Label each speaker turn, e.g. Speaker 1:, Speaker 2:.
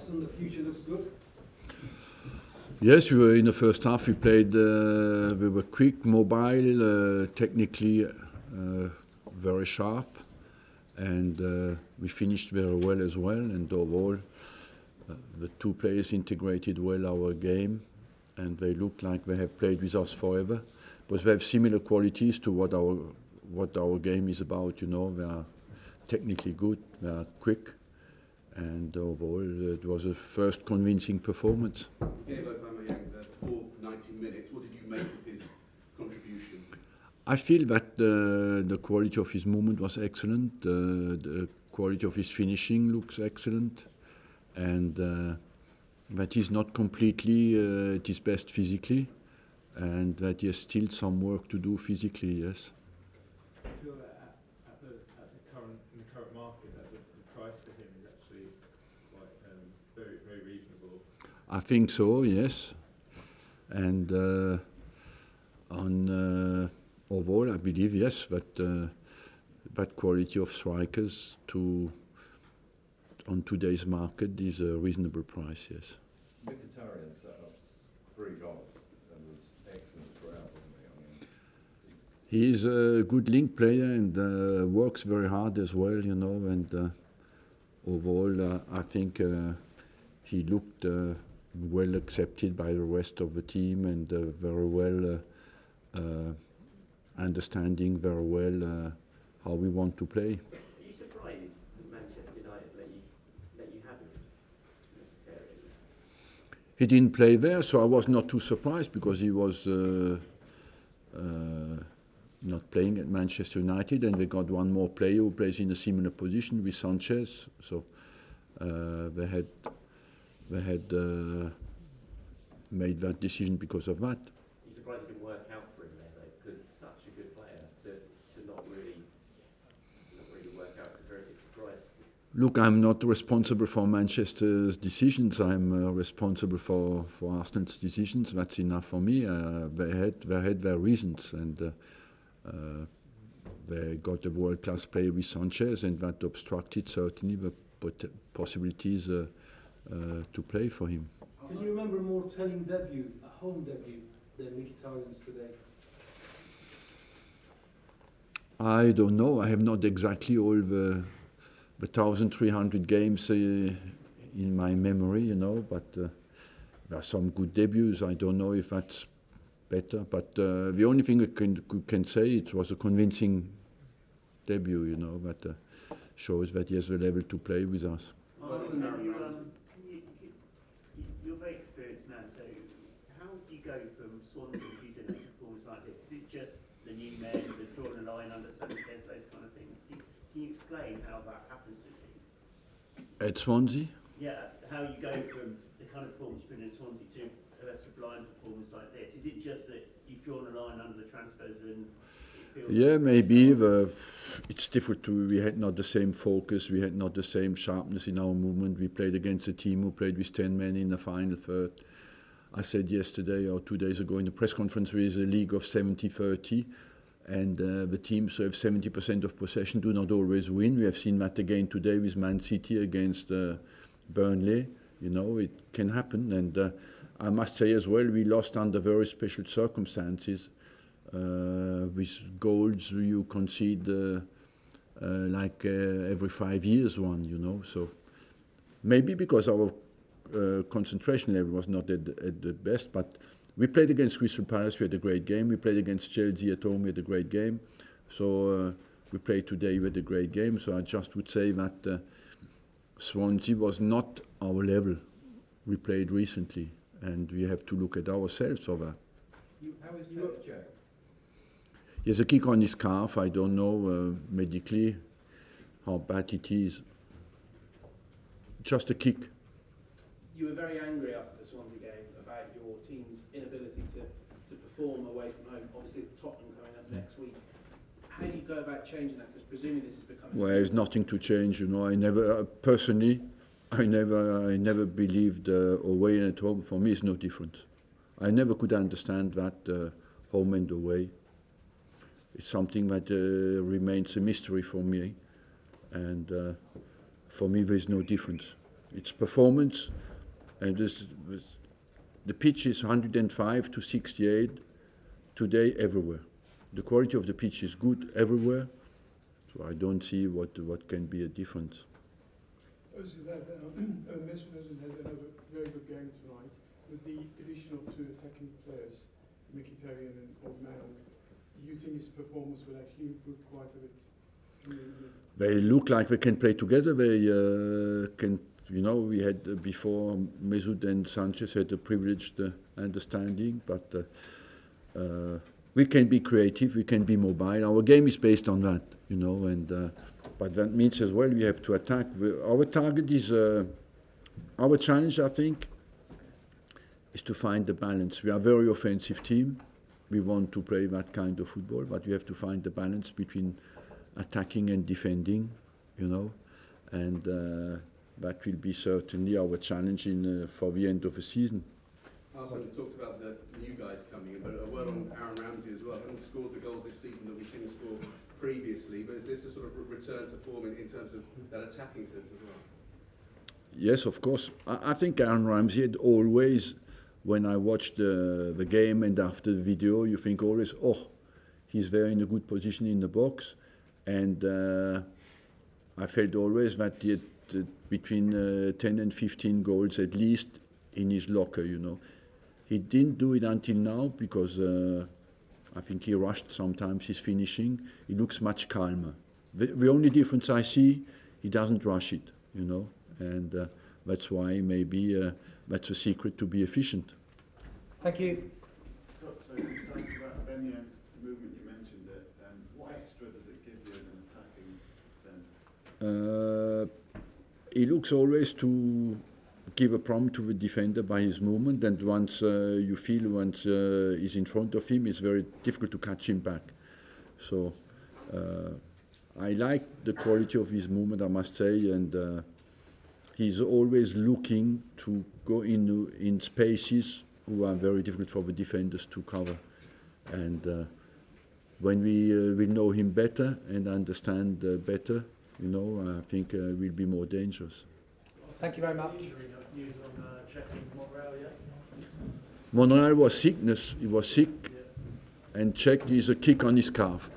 Speaker 1: thoughts on the future? Looks good.
Speaker 2: Yes, we were in the first half. We played. We were quick, mobile, technically very sharp, and we finished very well as well. And overall, the two players integrated well our game, and they look like they have played with us forever. But they have similar qualities to what our game is about. You know, they are technically good, they are quick. And overall, it was a first convincing performance.
Speaker 3: You gave Aubameyang the full 90 minutes. What did you make of his contribution?
Speaker 2: I feel that the quality of his movement was excellent. The quality of his finishing looks excellent. And that he's not completely at his best physically. And that he has still some work to do physically, yes.
Speaker 4: I feel that in the current market, that the price for him is actually quite very, very reasonable.
Speaker 2: I think so, yes. And on overall, I believe yes that quality of strikers on today's market is a reasonable price, yes.
Speaker 5: Mkhitaryan set up 3 goals and was excellent throughout, wasn't he?
Speaker 2: He is a good link player and works very hard as well, you know. And overall, I think he looked well accepted by the rest of the team and very well understanding very well how we want to play.
Speaker 6: Are you surprised that Manchester United let you have him?
Speaker 2: He didn't play there, so I was not too surprised because he was not playing at Manchester United, and they got one more player who plays in a similar position with Sanchez. So they had made that decision because of that.
Speaker 6: Are you surprised it didn't work out for him there, though? Because he's such a good player to not really work out. It's a very big surprise.
Speaker 2: Look, I'm not responsible for Manchester's decisions. I'm responsible for Arsenal's decisions. That's enough for me. They had their reasons, and they got a world-class player with Sanchez, and that obstructed certainly the possibilities to play for him.
Speaker 1: Can you remember a more telling debut, a home debut, than Mkhitaryan's today?
Speaker 2: I don't know. I have not exactly all the 1,300 games in my memory, you know, but there are some good debuts. I don't know if that's better, but the only thing I can say, it was a convincing debut, you know, that shows that he has the level to play with us.
Speaker 7: You're very experienced man, so how do you go from Swansea to using a performance like this? Is it just the new men, the drawing a line under Sanchez, those kind of things? Can you explain how that happens to you?
Speaker 2: At Swansea?
Speaker 7: Yeah, how you go from the kind of performance you've been in Swansea to a sublime performance like this? Is it just that you've drawn a line under the transfers and it feels...
Speaker 2: Yeah, maybe. It's different. We had not the same focus, we had not the same sharpness in our movement. We played against a team who played with 10 men in the final third. I said yesterday or 2 days ago in the press conference, there is a league of 70-30, and the teams who have 70% of possession do not always win. We have seen that again today with Man City against Burnley. You know, it can happen, and I must say as well, we lost under very special circumstances. With goals you concede every 5 years one, you know. So maybe because our concentration level was not at the best, but we played against Crystal Palace, we had a great game. We played against Chelsea at home, we had a great game. So we played today, we had a great game. So I just would say that Swansea was not our level we played recently, and we have to look at ourselves for that.
Speaker 5: How is Petr Cech?
Speaker 2: He has a kick on his calf. I don't know medically how bad it is. Just a kick.
Speaker 8: You were very angry after the Swansea game about your team's inability to perform away from home. Obviously, it's Tottenham coming up next week. How do you go about changing that? Because presumably this is becoming...
Speaker 2: Well, there's nothing to change, you know. I never, personally, I never believed away and at home. For me, it's no different. I never could understand that home and away. It's something that remains a mystery for me, and for me, there's no difference. It's performance, and the pitch is 105 to 68 today everywhere. The quality of the pitch is good everywhere, so I don't see what can be a difference.
Speaker 9: Mesut Ozil has another very good game tonight. With the addition of two attacking players, Mkhitaryan and Aubameyang, do you think his performance will actually improve quite a bit?
Speaker 2: They look like they can play together. They can, you know, we had before Mesut and Sanchez had a privileged understanding, but we can be creative, we can be mobile. Our game is based on that, you know, and but that means as well we have to attack. Our target is, our challenge, I think, is to find the balance. We are a very offensive team. We want to play that kind of football, but we have to find the balance between attacking and defending, you know, and that will be certainly our challenge for the end of the season.
Speaker 3: Arsene talked about the new guys coming in, but a word on Aaron Ramsey as well. He scored the goals this season that we couldn't score previously, but is this a sort of return to form in terms of that attacking sense as well?
Speaker 2: Yes, of course. I think Aaron Ramsey had always, when I watched the game and after the video, you think always, oh, he's there in a good position in the box. And I felt always that he had between 10 and 15 goals at least in his locker, you know. He didn't do it until now because I think he rushed sometimes his finishing. He looks much calmer. The only difference I see, he doesn't rush it, you know. And that's why maybe that's a secret to be efficient.
Speaker 10: Thank you.
Speaker 11: So excited about Aubameyang's movement, you mentioned it. What extra does it give you in an attacking sense?
Speaker 2: He looks always to give a prompt to the defender by his movement, and once you feel once he's in front of him, it's very difficult to catch him back. So I like the quality of his movement, I must say, and he's always looking to go in spaces who are very difficult for the defenders to cover. And when we will know him better and understand better, you know, I think we'll be more dangerous.
Speaker 10: Thank you very much.
Speaker 7: News on Monreal yet?
Speaker 2: Monreal was sickness. He was sick, and checked is a kick on his calf.